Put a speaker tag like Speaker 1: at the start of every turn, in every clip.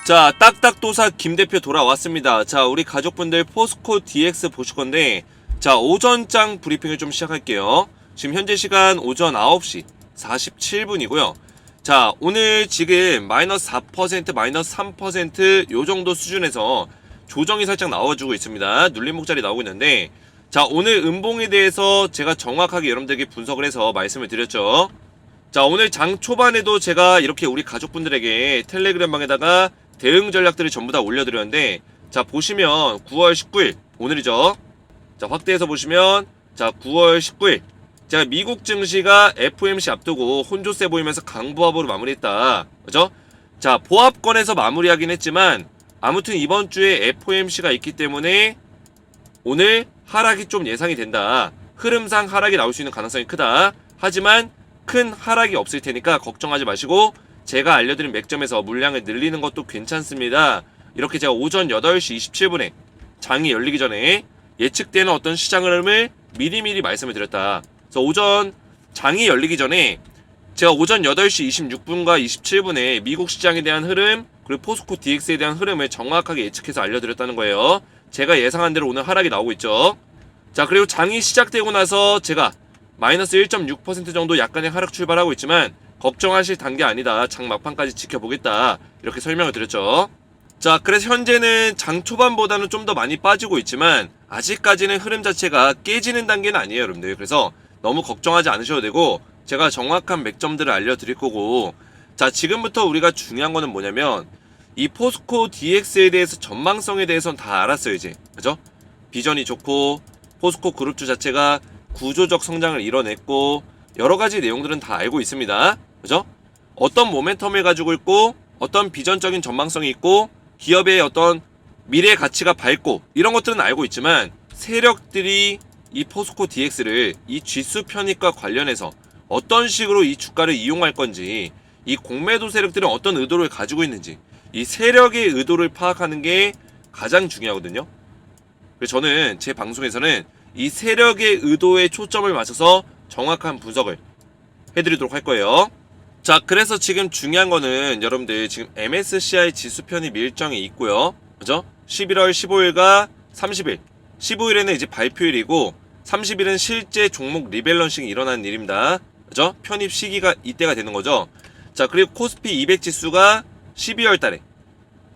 Speaker 1: 자, 딱딱도사 김대표 돌아왔습니다. 자, 우리 가족분들 포스코 DX 보실 건데, 자, 오전장 브리핑을 좀 시작할게요. 지금 현재 시간 오전 9시 47분이고요. 자, 오늘 지금 마이너스 4%, 마이너스 3% 요정도 수준에서 조정이 살짝 나와주고 있습니다. 눌림목자리 나오고 있는데, 자, 오늘 음봉에 대해서 제가 정확하게 여러분들에게 분석을 해서 말씀을 드렸죠. 자, 오늘 장 초반에도 제가 이렇게 우리 가족분들에게 텔레그램 방에다가 대응 전략들을 전부 다 올려드렸는데, 자, 보시면 9월 19일 오늘이죠. 자, 확대해서 보시면, 자, 9월 19일 제가 미국 증시가 FOMC 앞두고 혼조세 보이면서 강보합으로 마무리했다, 그죠? 자, 보합권에서 마무리하긴 했지만 아무튼 이번 주에 FOMC가 있기 때문에 오늘 하락이 좀 예상이 된다. 흐름상 하락이 나올 수 있는 가능성이 크다. 하지만 큰 하락이 없을 테니까 걱정하지 마시고 제가 알려드린 맥점에서 물량을 늘리는 것도 괜찮습니다. 이렇게 제가 오전 8시 27분에 장이 열리기 전에 예측되는 어떤 시장 흐름을 미리미리 말씀을 드렸다. 그래서 오전 장이 열리기 전에 제가 오전 8시 26분과 27분에 미국 시장에 대한 흐름 그리고 포스코 DX에 대한 흐름을 정확하게 예측해서 알려드렸다는 거예요. 제가 예상한 대로 오늘 하락이 나오고 있죠. 자, 그리고 장이 시작되고 나서 제가 마이너스 1.6% 정도 약간의 하락 출발하고 있지만 걱정하실 단계 아니다. 장 막판까지 지켜보겠다. 이렇게 설명을 드렸죠. 자, 그래서 현재는 장 초반보다는 좀 더 많이 빠지고 있지만 아직까지는 흐름 자체가 깨지는 단계는 아니에요, 여러분들. 그래서 너무 걱정하지 않으셔도 되고 제가 정확한 맥점들을 알려드릴 거고, 자, 지금부터 우리가 중요한 거는 뭐냐면 이 포스코 DX에 대해서 전망성에 대해서는 다 알았어요, 이제. 그죠? 비전이 좋고 포스코 그룹주 자체가 구조적 성장을 이뤄냈고 여러 가지 내용들은 다 알고 있습니다. 그죠? 어떤 모멘텀을 가지고 있고 어떤 비전적인 전망성이 있고 기업의 어떤 미래 가치가 밝고 이런 것들은 알고 있지만 세력들이 이 포스코 DX를 이 지수 편입과 관련해서 어떤 식으로 이 주가를 이용할 건지, 이 공매도 세력들은 어떤 의도를 가지고 있는지, 이 세력의 의도를 파악하는 게 가장 중요하거든요. 그래서 저는 제 방송에서는 이 세력의 의도에 초점을 맞춰서 정확한 분석을 해드리도록 할 거예요. 자, 그래서 지금 중요한 거는 여러분들 지금 MSCI 지수 편입 일정이 있고요. 그죠? 11월 15일과 30일. 15일에는 이제 발표일이고 30일은 실제 종목 리밸런싱이 일어나는 일입니다. 그죠? 편입 시기가 이때가 되는 거죠. 자, 그리고 코스피 200 지수가 12월 달에.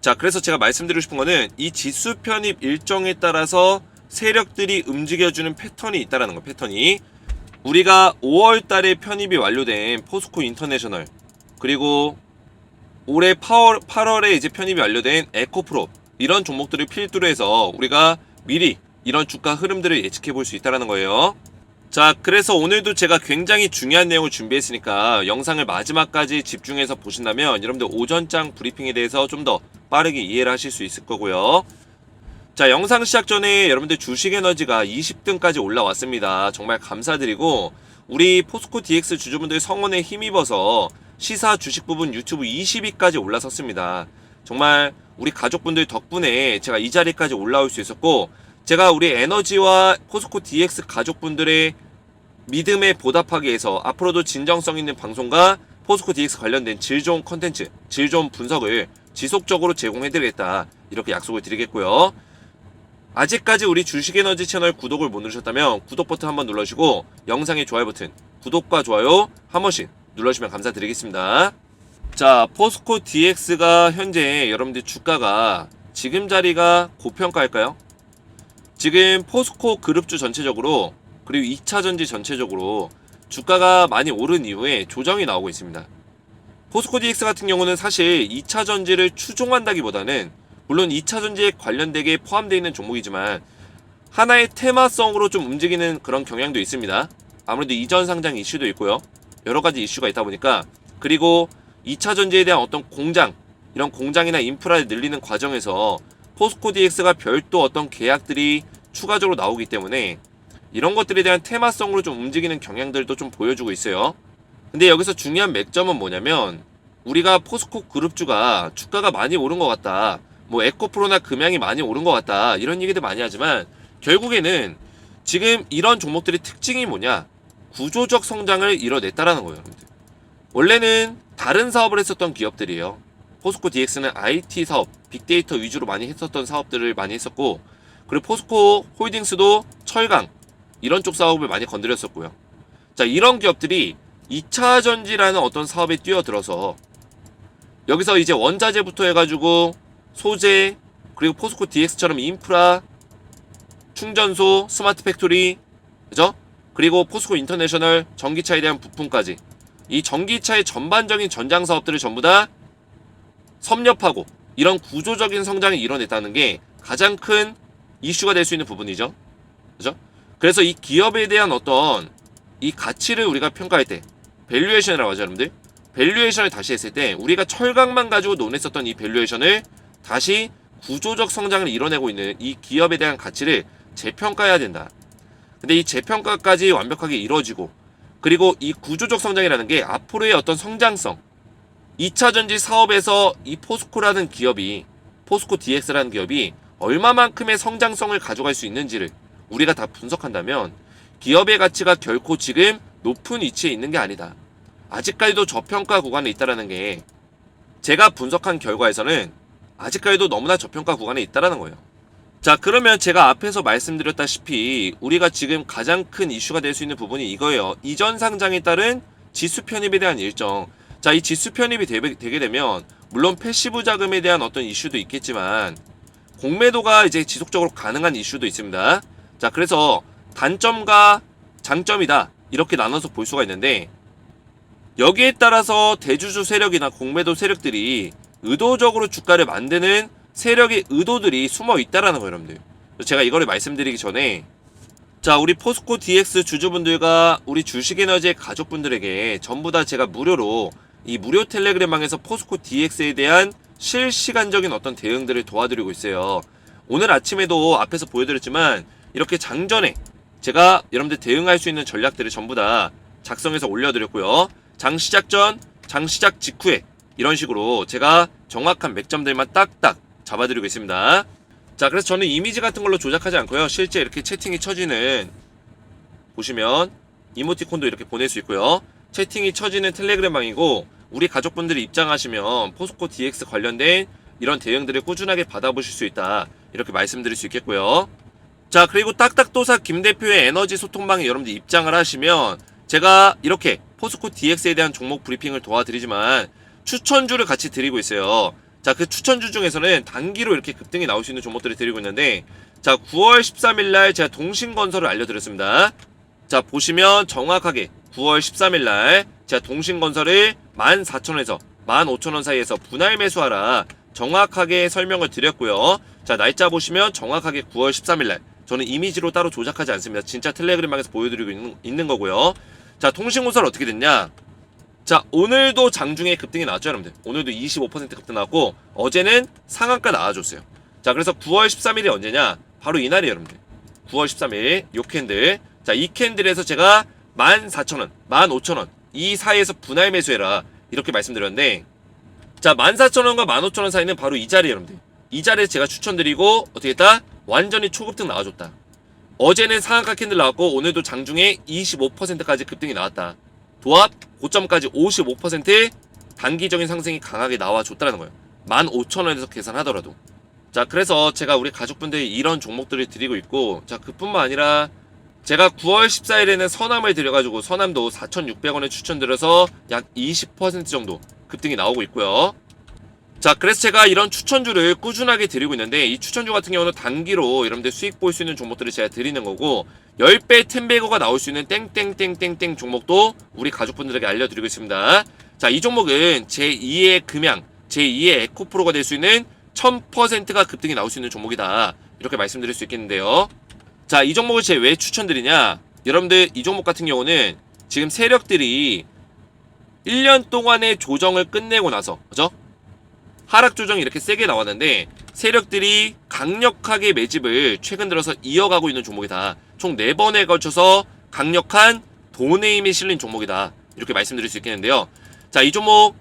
Speaker 1: 자, 그래서 제가 말씀드리고 싶은 거는 이 지수 편입 일정에 따라서 세력들이 움직여주는 패턴이 있다라는 거, 패턴이. 우리가 5월 달에 편입이 완료된 포스코 인터내셔널, 그리고 올해 8월에 이제 편입이 완료된 에코프로, 이런 종목들을 필두로 해서 우리가 미리 이런 주가 흐름들을 예측해 볼 수 있다는 거예요. 자, 그래서 오늘도 제가 굉장히 중요한 내용을 준비했으니까 영상을 마지막까지 집중해서 보신다면 여러분들 오전장 브리핑에 대해서 좀 더 빠르게 이해를 하실 수 있을 거고요. 자, 영상 시작 전에 여러분들 주식에너지가 20등까지 올라왔습니다. 정말 감사드리고 우리 포스코 DX 주주분들 성원에 힘입어서 시사 주식 부분 유튜브 20위까지 올라섰습니다. 정말 우리 가족분들 덕분에 제가 이 자리까지 올라올 수 있었고, 제가 우리 에너지와 포스코 DX 가족분들의 믿음에 보답하기 위해서 앞으로도 진정성 있는 방송과 포스코 DX 관련된 질 좋은 컨텐츠, 질 좋은 분석을 지속적으로 제공해드리겠다, 이렇게 약속을 드리겠고요. 아직까지 우리 주식에너지 채널 구독을 못 누르셨다면 구독 버튼 한번 눌러주시고 영상의 좋아요 버튼, 구독과 좋아요 한 번씩 눌러주시면 감사드리겠습니다. 자, 포스코 DX가 현재 여러분들 주가가 지금 자리가 고평가일까요? 지금 포스코 그룹주 전체적으로 그리고 2차전지 전체적으로 주가가 많이 오른 이후에 조정이 나오고 있습니다. 포스코 DX 같은 경우는 사실 2차전지를 추종한다기보다는 물론 2차전지에 관련되게 포함되어 있는 종목이지만 하나의 테마성으로 좀 움직이는 그런 경향도 있습니다. 아무래도 이전 상장 이슈도 있고요. 여러 가지 이슈가 있다 보니까, 그리고 2차전지에 대한 어떤 공장, 이런 공장이나 인프라를 늘리는 과정에서 포스코 DX가 별도 어떤 계약들이 추가적으로 나오기 때문에 이런 것들에 대한 테마성으로 좀 움직이는 경향들도 좀 보여주고 있어요. 근데 여기서 중요한 맥점은 뭐냐면 우리가 포스코 그룹주가 주가가 많이 오른 것 같다, 뭐 에코프로나 금양이 많이 오른 것 같다, 이런 얘기들 많이 하지만 결국에는 지금 이런 종목들의 특징이 뭐냐, 구조적 성장을 이뤄냈다라는 거예요, 여러분들. 원래는 다른 사업을 했었던 기업들이에요. 포스코 DX는 IT 사업, 빅데이터 위주로 많이 했었던 사업들을 많이 했었고, 그리고 포스코 홀딩스도 철강 이런 쪽 사업을 많이 건드렸었고요. 자, 이런 기업들이 2차 전지라는 어떤 사업에 뛰어들어서 여기서 이제 원자재부터 해가지고 소재, 그리고 포스코 DX처럼 인프라, 충전소, 스마트 팩토리, 그죠? 그리고 포스코 인터내셔널 전기차에 대한 부품까지, 이 전기차의 전반적인 전장 사업들을 전부 다 섭렵하고 이런 구조적인 성장을 이뤄냈다는 게 가장 큰 이슈가 될 수 있는 부분이죠. 그죠? 그래서 이 기업에 대한 어떤 이 가치를 우리가 평가할 때 밸류에이션이라고 하죠, 여러분들. 밸류에이션을 다시 했을 때 우리가 철강만 가지고 논했었던 이 밸류에이션을 다시 구조적 성장을 이뤄내고 있는 이 기업에 대한 가치를 재평가해야 된다. 근데 이 재평가까지 완벽하게 이루어지고, 그리고 이 구조적 성장이라는 게 앞으로의 어떤 성장성, 2차 전지 사업에서 이 포스코라는 기업이, 포스코 DX라는 기업이 얼마만큼의 성장성을 가져갈 수 있는지를 우리가 다 분석한다면 기업의 가치가 결코 지금 높은 위치에 있는 게 아니다. 아직까지도 저평가 구간에 있다라는 게, 제가 분석한 결과에서는 아직까지도 너무나 저평가 구간에 있다라는 거예요. 자, 그러면 제가 앞에서 말씀드렸다시피 우리가 지금 가장 큰 이슈가 될 수 있는 부분이 이거예요. 이전 상장에 따른 지수 편입에 대한 일정. 자, 이 지수 편입이 되게 되면 물론 패시브 자금에 대한 어떤 이슈도 있겠지만 공매도가 이제 지속적으로 가능한 이슈도 있습니다. 자, 그래서 단점과 장점이다 이렇게 나눠서 볼 수가 있는데, 여기에 따라서 대주주 세력이나 공매도 세력들이 의도적으로 주가를 만드는 세력의 의도들이 숨어 있다라는 거예요, 여러분들. 제가 이거를 말씀드리기 전에, 자, 우리 포스코 DX 주주분들과 우리 주식에너지의 가족분들에게 전부 다 제가 무료로 이 무료 텔레그램방에서 포스코 DX에 대한 실시간적인 어떤 대응들을 도와드리고 있어요. 오늘 아침에도 앞에서 보여드렸지만 이렇게 장전에 제가 여러분들 대응할 수 있는 전략들을 전부 다 작성해서 올려드렸고요. 장 시작 전, 장 시작 직후에 이런 식으로 제가 정확한 맥점들만 딱딱 잡아드리고 있습니다. 자, 그래서 저는 이미지 같은 걸로 조작하지 않고요. 실제 이렇게 채팅이 쳐지는, 보시면 이모티콘도 이렇게 보낼 수 있고요. 채팅이 쳐지는 텔레그램 방이고, 우리 가족분들이 입장하시면 포스코 DX 관련된 이런 대응들을 꾸준하게 받아보실 수 있다, 이렇게 말씀드릴 수 있겠고요. 자, 그리고 딱딱도사 김 대표의 에너지 소통방에 여러분들 입장을 하시면 제가 이렇게 포스코 DX에 대한 종목 브리핑을 도와드리지만 추천주를 같이 드리고 있어요. 자, 그 추천주 중에서는 단기로 이렇게 급등이 나올 수 있는 종목들을 드리고 있는데, 자, 9월 13일날 제가 동신건설을 알려드렸습니다. 자, 보시면 정확하게 9월 13일날 제가 동신건설을 14,000원에서 15,000원 사이에서 분할 매수하라 정확하게 설명을 드렸고요. 자, 날짜 보시면 정확하게 9월 13일날, 저는 이미지로 따로 조작하지 않습니다. 진짜 텔레그램방에서 보여드리고 있는 거고요. 자, 통신건설 어떻게 됐냐? 자, 오늘도 장중에 급등이 나왔죠, 여러분들. 오늘도 25% 급등 나왔고, 어제는 상한가 나와줬어요. 자, 그래서 9월 13일이 언제냐? 바로 이날이에요, 여러분들. 9월 13일 요 캔들. 자, 이 캔들에서 제가 14,000원, 15,000원 이 사이에서 분할 매수해라 이렇게 말씀드렸는데, 자, 14,000원과 15,000원 사이는 바로 이 자리에요, 여러분들. 이 자리에 제가 추천드리고 어떻게 했다? 완전히 초급등 나와줬다. 어제는 상한가 캔들 나왔고 오늘도 장중에 25%까지 급등이 나왔다. 도합 고점까지 55% 단기적인 상승이 강하게 나와줬다는 거예요. 15,000원에서 계산하더라도. 자, 그래서 제가 우리 가족분들이 이런 종목들을 드리고 있고, 자, 그뿐만 아니라 제가 9월 14일에는 선암을 드려가지고 선암도 4,600원에 추천드려서 약 20% 정도 급등이 나오고 있고요. 자, 그래서 제가 이런 추천주를 꾸준하게 드리고 있는데, 이 추천주 같은 경우는 단기로 여러분들 수익 볼 수 있는 종목들을 제가 드리는 거고, 10배 템베거가 나올 수 있는 땡땡땡땡땡 종목도 우리 가족분들에게 알려드리고 있습니다. 자, 이 종목은 제2의 금양, 제2의 에코프로가 될 수 있는 1000%가 급등이 나올 수 있는 종목이다, 이렇게 말씀드릴 수 있겠는데요. 자, 이 종목을 제가 왜 추천드리냐? 여러분들 이 종목 같은 경우는 지금 세력들이 1년 동안의 조정을 끝내고 나서, 그죠? 하락 조정이 이렇게 세게 나왔는데 세력들이 강력하게 매집을 최근 들어서 이어가고 있는 종목이다. 총 4번에 걸쳐서 강력한 돈의 힘이 실린 종목이다, 이렇게 말씀드릴 수 있겠는데요. 자, 이 종목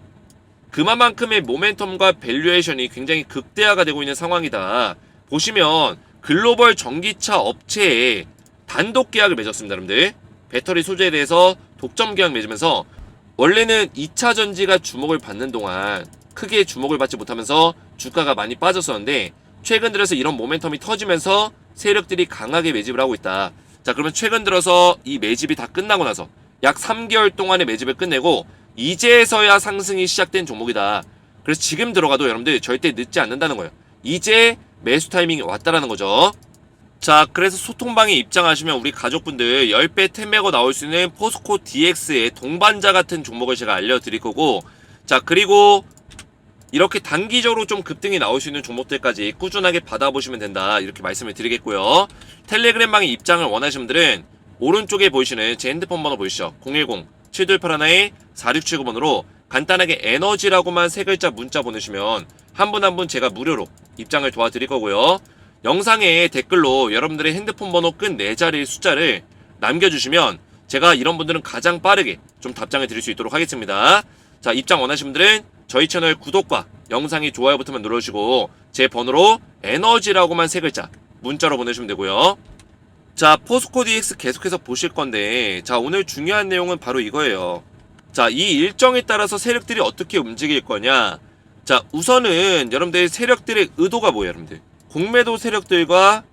Speaker 1: 그만큼의 모멘텀과 밸류에이션이 굉장히 극대화가 되고 있는 상황이다. 보시면 글로벌 전기차 업체에 단독 계약을 맺었습니다, 여러분들. 배터리 소재에 대해서 독점 계약 맺으면서 원래는 2차 전지가 주목을 받는 동안 크게 주목을 받지 못하면서 주가가 많이 빠졌었는데 최근 들어서 이런 모멘텀이 터지면서 세력들이 강하게 매집을 하고 있다. 자, 그러면 최근 들어서 이 매집이 다 끝나고 나서 약 3개월 동안의 매집을 끝내고 이제서야 상승이 시작된 종목이다. 그래서 지금 들어가도 여러분들 절대 늦지 않는다는 거예요. 이제 매수 타이밍이 왔다라는 거죠. 자, 그래서 소통방에 입장하시면 우리 가족분들 10배 10매거 나올 수 있는 포스코 DX의 동반자 같은 종목을 제가 알려드릴 거고, 자, 그리고 이렇게 단기적으로 좀 급등이 나올 수 있는 종목들까지 꾸준하게 받아보시면 된다, 이렇게 말씀을 드리겠고요. 텔레그램방에 입장을 원하시는 분들은 오른쪽에 보이시는 제 핸드폰 번호 보이시죠? 010-7281-4679번으로 간단하게 에너지라고만 3글자 문자 보내시면 한 분 한 분 제가 무료로 입장을 도와드릴 거고요. 영상에 댓글로 여러분들의 핸드폰 번호 끝 4자리의 숫자를 남겨주시면 제가 이런 분들은 가장 빠르게 좀 답장을 드릴 수 있도록 하겠습니다. 자, 입장 원하시는 분들은 저희 채널 구독과 영상이 좋아요 버튼만 눌러주시고 제 번호로 에너지라고만 3글자 문자로 보내주시면 되고요. 자, 포스코 DX 계속해서 보실 건데, 자, 오늘 중요한 내용은 바로 이거예요. 자, 이 일정에 따라서 세력들이 어떻게 움직일 거냐. 자, 우선은 여러분들 세력들의 의도가 뭐예요, 여러분들? 공매도 세력들과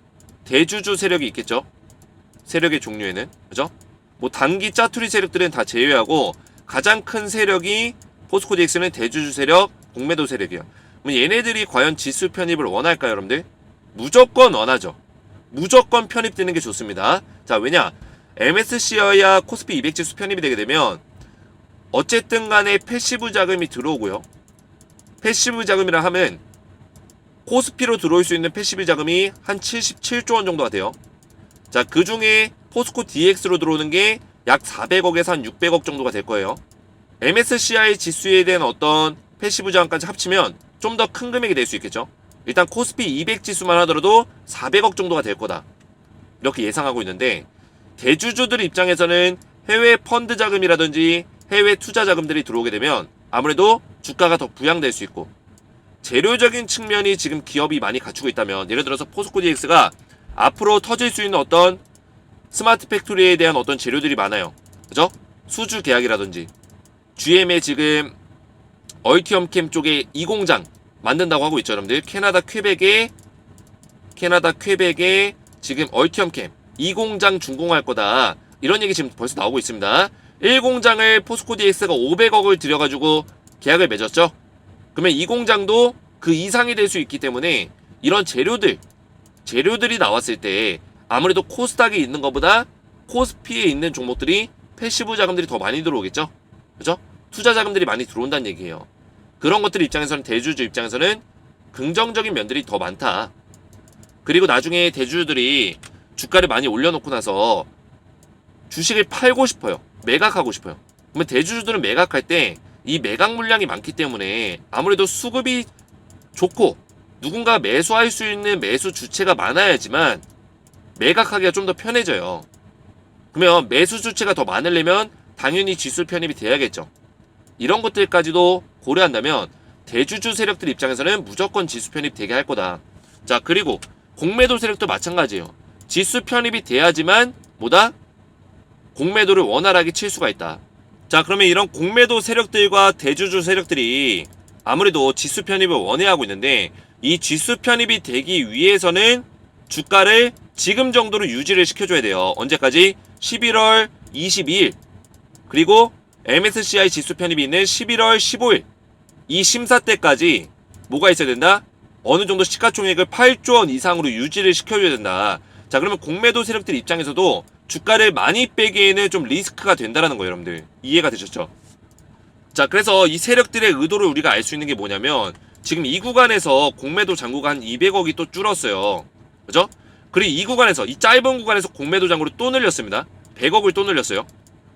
Speaker 1: 대주주 세력이 있겠죠? 세력의 종류에는, 그죠? 뭐 단기 짜투리 세력들은 다 제외하고 가장 큰 세력이 포스코 DX는 대주주 세력, 공매도 세력이에요. 그럼 얘네들이 과연 지수 편입을 원할까요, 여러분들? 무조건 원하죠. 무조건 편입되는 게 좋습니다. 자, 왜냐? MSCI와 코스피 200 지수 편입이 되게 되면 어쨌든 간에 패시브 자금이 들어오고요. 패시브 자금이라 하면 코스피로 들어올 수 있는 패시브 자금이 한 77조 원 정도가 돼요. 자, 그 중에 포스코 DX로 들어오는 게 약 400억에서 한 600억 정도가 될 거예요. MSCI 지수에 대한 어떤 패시브 자금까지 합치면 좀 더 큰 금액이 될 수 있겠죠. 일단 코스피 200 지수만 하더라도 400억 정도가 될 거다, 이렇게 예상하고 있는데, 대주주들 입장에서는 해외 펀드 자금이라든지 해외 투자 자금들이 들어오게 되면 아무래도 주가가 더 부양될 수 있고, 재료적인 측면이 지금 기업이 많이 갖추고 있다면, 예를 들어서 포스코 DX가 앞으로 터질 수 있는 어떤 스마트 팩토리에 대한 어떤 재료들이 많아요. 그죠? 수주 계약이라든지 GM의 지금 얼티엄캠 쪽에 이 공장 만든다고 하고 있죠, 여러분들. 캐나다 퀘벡에 지금 얼티엄캠 이 공장 준공할 거다, 이런 얘기 지금 벌써 나오고 있습니다. 1공장을 포스코 DX가 500억을 들여가지고 계약을 맺었죠. 그러면 이 공장도 그 이상이 될 수 있기 때문에 이런 재료들이 나왔을 때 아무래도 코스닥에 있는 것보다 코스피에 있는 종목들이 패시브 자금들이 더 많이 들어오겠죠. 그죠? 투자 자금들이 많이 들어온다는 얘기예요. 그런 것들 입장에서는, 대주주 입장에서는 긍정적인 면들이 더 많다. 그리고 나중에 대주주들이 주가를 많이 올려놓고 나서 주식을 팔고 싶어요. 매각하고 싶어요. 그러면 대주주들은 매각할 때 이 매각 물량이 많기 때문에 아무래도 수급이 좋고 누군가 매수할 수 있는 매수 주체가 많아야지만 매각하기가 좀 더 편해져요. 그러면 매수 주체가 더 많으려면 당연히 지수 편입이 돼야겠죠. 이런 것들까지도 고려한다면 대주주 세력들 입장에서는 무조건 지수 편입 되게 할 거다. 자, 그리고 공매도 세력도 마찬가지예요. 지수 편입이 돼야지만 뭐다? 공매도를 원활하게 칠 수가 있다. 자, 그러면 이런 공매도 세력들과 대주주 세력들이 아무래도 지수 편입을 원해하고 있는데, 이 지수 편입이 되기 위해서는 주가를 지금 정도로 유지를 시켜줘야 돼요. 언제까지? 11월 22일 그리고 MSCI 지수 편입이 있는 11월 15일 이 심사 때까지 뭐가 있어야 된다? 어느 정도 시가총액을 8조 원 이상으로 유지를 시켜줘야 된다. 자, 그러면 공매도 세력들 입장에서도 주가를 많이 빼기에는 좀 리스크가 된다라는 거예요, 여러분들. 이해가 되셨죠? 자, 그래서 이 세력들의 의도를 우리가 알 수 있는 게 뭐냐면, 지금 이 구간에서 공매도 잔고가 한 200억이 또 줄었어요. 그죠? 그리고 이 구간에서, 이 짧은 구간에서 공매도 잔고를 또 늘렸습니다. 100억을 또 늘렸어요.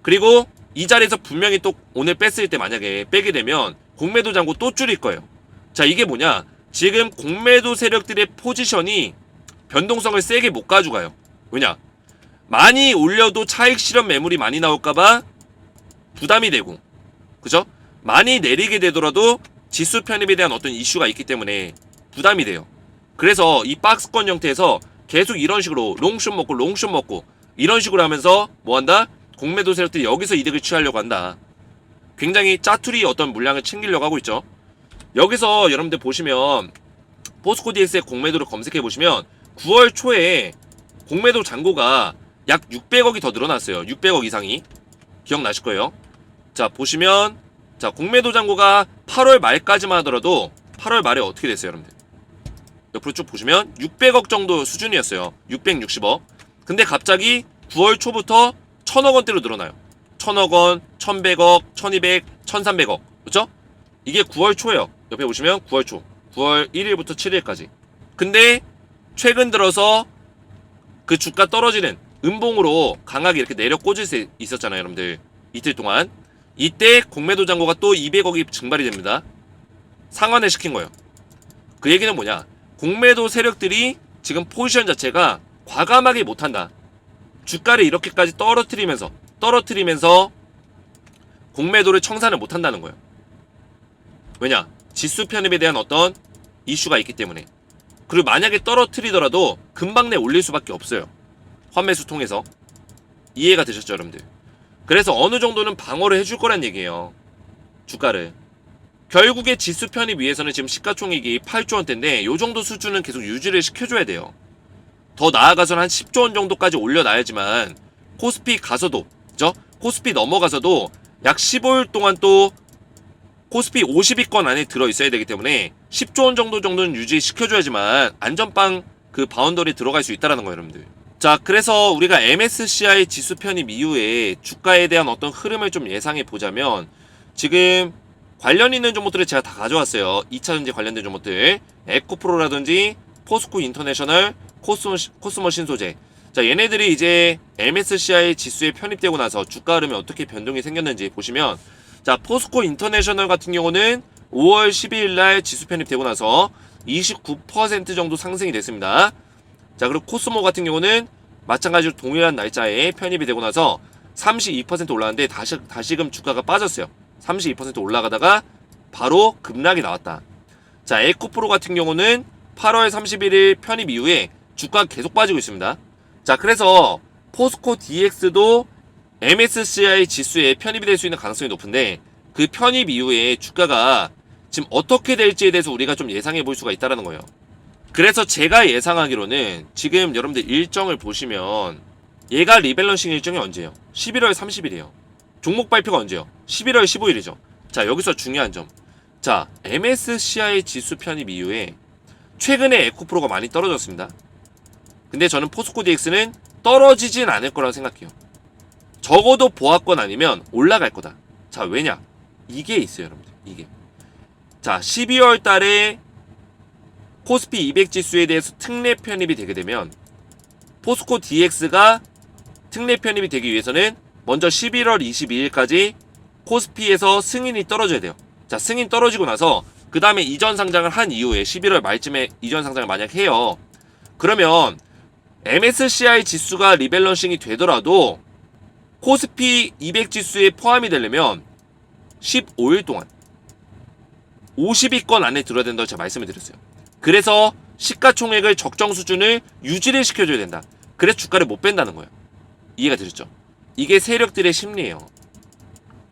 Speaker 1: 그리고 이 자리에서 분명히 또 오늘 뺐을 때 만약에 빼게 되면 공매도 잔고 또 줄일 거예요. 자, 이게 뭐냐? 지금 공매도 세력들의 포지션이 변동성을 세게 못 가져가요. 왜냐? 많이 올려도 차익 실현 매물이 많이 나올까봐 부담이 되고, 그죠? 많이 내리게 되더라도 지수 편입에 대한 어떤 이슈가 있기 때문에 부담이 돼요. 그래서 이 박스권 형태에서 계속 이런 식으로 롱숏 먹고 이런 식으로 하면서 뭐한다? 공매도 세력들이 여기서 이득을 취하려고 한다. 굉장히 짜투리 어떤 물량을 챙기려고 하고 있죠. 여기서 여러분들 보시면 포스코 DX의 공매도를 검색해 보시면 9월 초에 공매도 잔고가 약 600억이 더 늘어났어요. 600억 이상이. 기억나실 거예요. 자, 보시면 자, 공매도 잔고가 8월 말까지만 하더라도 8월 말에 어떻게 됐어요, 여러분들? 옆으로 쭉 보시면 600억 정도 수준이었어요. 660억. 근데 갑자기 9월 초부터 1000억 원대로 늘어나요. 1000억 원, 1100억, 1200, 1300억. 그렇죠? 이게 9월 초예요. 옆에 보시면 9월 초. 9월 1일부터 7일까지. 근데 최근 들어서 그 주가 떨어지는 음봉으로 강하게 이렇게 내려 꽂을 수 있었잖아요, 여러분들. 이틀 동안. 이때 공매도 잔고가 또 200억이 증발이 됩니다. 상환을 시킨 거예요. 그 얘기는 뭐냐? 공매도 세력들이 지금 포지션 자체가 과감하게 못한다. 주가를 이렇게까지 떨어뜨리면서 공매도를 청산을 못한다는 거예요. 왜냐? 지수 편입에 대한 어떤 이슈가 있기 때문에. 그리고 만약에 떨어뜨리더라도 금방 내 올릴 수밖에 없어요. 환매수 통해서. 이해가 되셨죠, 여러분들? 그래서 어느 정도는 방어를 해줄 거란 얘기예요. 주가를. 결국에 지수 편입 위해서는 지금 시가총액이 8조 원대인데 요 정도 수준은 계속 유지를 시켜줘야 돼요. 더 나아가서는 한 10조 원 정도까지 올려놔야지만 코스피 가서도, 그죠? 코스피 넘어가서도 약 15일 동안 또 코스피 50위권 안에 들어있어야 되기 때문에 10조 원 정도는 유지시켜줘야지만 안전빵 그 바운더리에 들어갈 수 있다는 거예요, 여러분들. 자, 그래서 우리가 MSCI 지수 편입 이후에 주가에 대한 어떤 흐름을 좀 예상해 보자면 지금 관련 있는 종목들을 제가 다 가져왔어요. 2차전지 관련된 종목들. 에코프로라든지 포스코 인터내셔널, 코스모 신소재. 자, 얘네들이 이제 MSCI 지수에 편입되고 나서 주가 흐름에 어떻게 변동이 생겼는지 보시면 자, 포스코 인터내셔널 같은 경우는 5월 12일 날 지수 편입되고 나서 29% 정도 상승이 됐습니다. 자, 그리고 코스모 같은 경우는 마찬가지로 동일한 날짜에 편입이 되고 나서 32% 올랐는데 다시금 주가가 빠졌어요. 32% 올라가다가 바로 급락이 나왔다. 자, 에코프로 같은 경우는 8월 31일 편입 이후에 주가가 계속 빠지고 있습니다. 자, 그래서 포스코 DX도 MSCI 지수에 편입이 될 수 있는 가능성이 높은데 그 편입 이후에 주가가 지금 어떻게 될지에 대해서 우리가 좀 예상해 볼 수가 있다는 거예요. 그래서 제가 예상하기로는 지금 여러분들 일정을 보시면 얘가 리밸런싱 일정이 언제예요? 11월 30일이에요. 종목 발표가 언제요? 11월 15일이죠. 자, 여기서 중요한 점. 자, MSCI 지수 편입 이후에 최근에 에코프로가 많이 떨어졌습니다. 근데 저는 포스코 DX는 떨어지진 않을 거라고 생각해요. 적어도 보합권 아니면 올라갈 거다. 자, 왜냐? 이게 있어요, 여러분들. 이게. 자, 12월 달에 코스피 200 지수에 대해서 특례 편입이 되게 되면 포스코 DX가 특례 편입이 되기 위해서는 먼저 11월 22일까지 코스피에서 승인이 떨어져야 돼요. 자, 승인 떨어지고 나서 그 다음에 이전 상장을 한 이후에 11월 말쯤에 이전 상장을 만약 해요. 그러면 MSCI 지수가 리밸런싱이 되더라도 코스피 200 지수에 포함이 되려면 15일 동안 50위권 안에 들어야 된다고 제가 말씀을 드렸어요. 그래서 시가총액을 적정 수준을 유지를 시켜줘야 된다. 그래서 주가를 못 뺀다는 거예요. 이해가 되셨죠? 이게 세력들의 심리예요.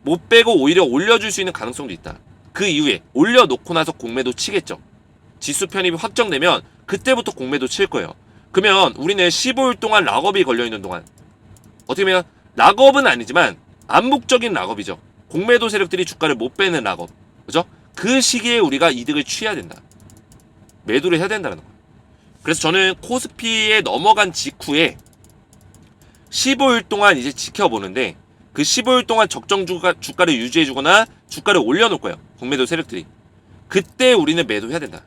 Speaker 1: 못 빼고 오히려 올려줄 수 있는 가능성도 있다. 그 이후에 올려놓고 나서 공매도 치겠죠. 지수 편입이 확정되면 그때부터 공매도 칠 거예요. 그러면 우리는 15일 동안 락업이 걸려있는 동안 어떻게 보면 락업은 아니지만 암묵적인 락업이죠. 공매도 세력들이 주가를 못 빼는 락업. 그죠? 그 시기에 우리가 이득을 취해야 된다. 매도를 해야 된다는 거예요. 그래서 저는 코스피에 넘어간 직후에 15일 동안 이제 지켜보는데 그 15일 동안 적정 주가를 유지해주거나 주가를 올려놓을 거예요. 공매도 세력들이. 그때 우리는 매도해야 된다.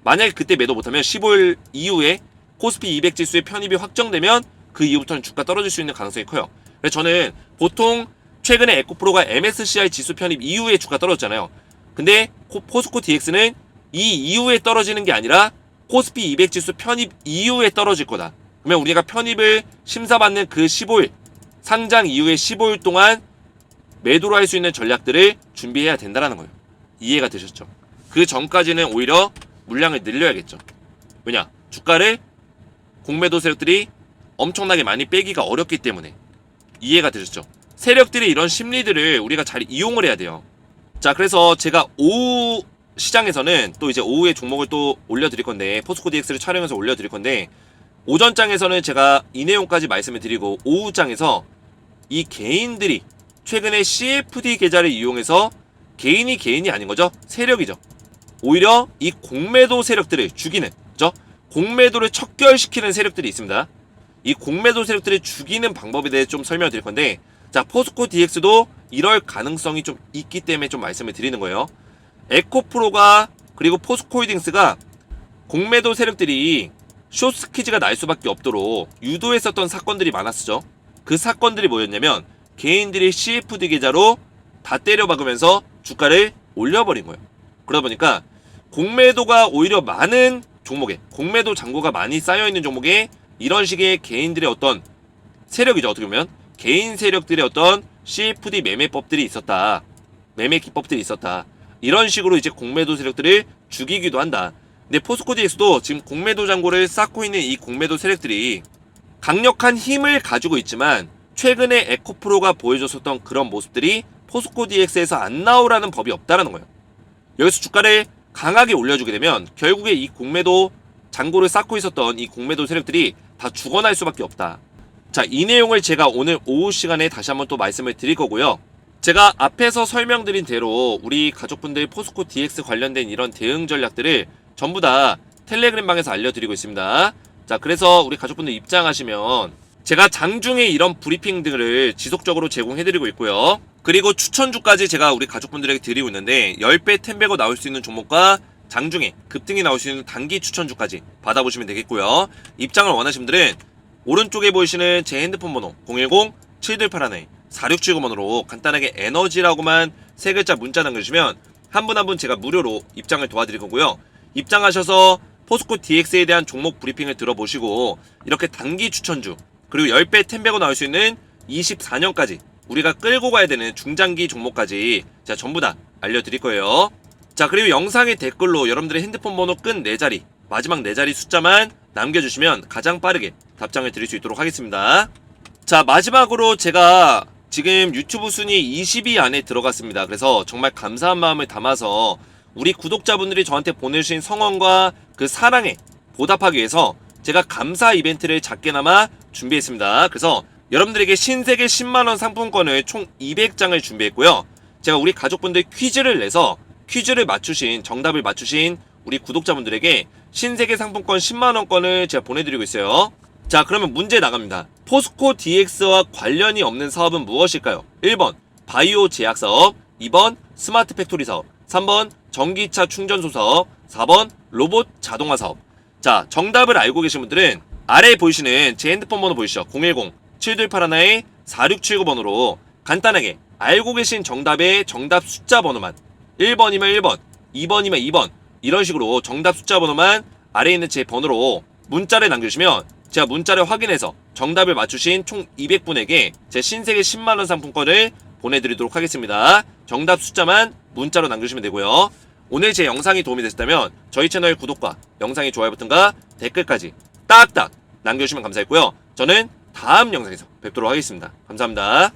Speaker 1: 만약에 그때 매도 못하면 15일 이후에 코스피 200 지수의 편입이 확정되면 그 이후부터는 주가 떨어질 수 있는 가능성이 커요. 그래서 저는 보통 최근에 에코프로가 MSCI 지수 편입 이후에 주가 떨어졌잖아요. 근데 포스코 DX는 이 이후에 떨어지는 게 아니라 코스피 200 지수 편입 이후에 떨어질 거다. 그러면 우리가 편입을 심사받는 그 15일, 상장 이후에 15일 동안 매도로 할 수 있는 전략들을 준비해야 된다는 거예요. 이해가 되셨죠? 그 전까지는 오히려 물량을 늘려야겠죠. 왜냐? 주가를 공매도 세력들이 엄청나게 많이 빼기가 어렵기 때문에. 이해가 되셨죠? 세력들의 이런 심리들을 우리가 잘 이용을 해야 돼요. 자, 그래서 제가 오후 시장에서는 또 이제 오후에 종목을 또 올려드릴 건데, 포스코 DX를 촬영해서 올려드릴 건데, 오전장에서는 제가 이 내용까지 말씀을 드리고, 오후장에서 이 개인들이 최근에 CFD 계좌를 이용해서 개인이 아닌 거죠. 세력이죠. 오히려 이 공매도 세력들을 죽이는, 그죠? 공매도를 척결시키는 세력들이 있습니다. 이 공매도 세력들을 죽이는 방법에 대해 좀 설명을 드릴 건데, 자, 포스코 DX도 이럴 가능성이 좀 있기 때문에 좀 말씀을 드리는 거예요. 에코프로가 그리고 포스코홀딩스가 공매도 세력들이 숏스퀴즈가 날 수밖에 없도록 유도했었던 사건들이 많았죠. 그 사건들이 뭐였냐면 개인들이 CFD 계좌로 다 때려박으면서 주가를 올려버린 거예요. 그러다 보니까 공매도가 오히려 많은 종목에, 공매도 잔고가 많이 쌓여있는 종목에 이런 식의 개인들의 어떤 세력이죠. 어떻게 보면 개인 세력들의 어떤 CFD 매매법들이 있었다. 매매 기법들이 있었다. 이런 식으로 이제 공매도 세력들을 죽이기도 한다. 근데 포스코 DX도 지금 공매도 잔고를 쌓고 있는 이 공매도 세력들이 강력한 힘을 가지고 있지만 최근에 에코프로가 보여줬었던 그런 모습들이 포스코 DX에서 안 나오라는 법이 없다라는 거예요. 여기서 주가를 강하게 올려주게 되면 결국에 이 공매도 잔고를 쌓고 있었던 이 공매도 세력들이 다 죽어날 수밖에 없다. 자, 이 내용을 제가 오늘 오후 시간에 다시 한번 또 말씀을 드릴 거고요. 제가 앞에서 설명드린 대로 우리 가족분들 포스코 DX 관련된 이런 대응 전략들을 전부 다 텔레그램 방에서 알려드리고 있습니다. 자, 그래서 우리 가족분들 입장하시면 제가 장중에 이런 브리핑들을 지속적으로 제공해드리고 있고요. 그리고 추천주까지 제가 우리 가족분들에게 드리고 있는데 10배 10배고 나올 수 있는 종목과 장중에 급등이 나올 수 있는 단기 추천주까지 받아보시면 되겠고요. 입장을 원하시는 분들은 오른쪽에 보이시는 제 핸드폰 번호 010-7281-4679번으로 간단하게 에너지라고만 세 글자 문자 남겨주시면 한 분 한 분 제가 무료로 입장을 도와드릴 거고요. 입장하셔서 포스코 DX에 대한 종목 브리핑을 들어보시고 이렇게 단기 추천주 그리고 10배 10배고 나올 수 있는 24년까지 우리가 끌고 가야 되는 중장기 종목까지 제가 전부 다 알려드릴 거예요. 자, 그리고 영상의 댓글로 여러분들의 핸드폰 번호 끈 4자리 마지막 4자리 숫자만 남겨주시면 가장 빠르게 답장을 드릴 수 있도록 하겠습니다. 자, 마지막으로 제가 지금 유튜브 순위 20위 안에 들어갔습니다. 그래서 정말 감사한 마음을 담아서 우리 구독자분들이 저한테 보내주신 성원과 그 사랑에 보답하기 위해서 제가 감사 이벤트를 작게나마 준비했습니다. 그래서 여러분들에게 신세계 10만원 상품권을 총 200장을 준비했고요. 제가 우리 가족분들 퀴즈를 내서 퀴즈를 맞추신, 정답을 맞추신 우리 구독자분들에게 신세계 상품권 10만원권을 제가 보내드리고 있어요. 자, 그러면 문제 나갑니다. 포스코 DX와 관련이 없는 사업은 무엇일까요? 1번 바이오 제약 사업, 2번 스마트 팩토리 사업, 3번 전기차 충전소 사업, 4번 로봇 자동화 사업. 자, 정답을 알고 계신 분들은 아래에 보이시는 제 핸드폰 번호 보이시죠? 010-7281-4679번으로 간단하게 알고 계신 정답의 정답 숫자 번호만 1번이면 1번, 2번이면 2번 이런 식으로 정답 숫자 번호만 아래에 있는 제 번호로 문자를 남겨주시면 제가 문자를 확인해서 정답을 맞추신 총 200분에게 제 신세계 10만원 상품권을 보내드리도록 하겠습니다. 정답 숫자만 문자로 남겨주시면 되고요. 오늘 제 영상이 도움이 되셨다면 저희 채널 구독과 영상의 좋아요 버튼과 댓글까지 딱딱 남겨주시면 감사했고요. 저는 다음 영상에서 뵙도록 하겠습니다. 감사합니다.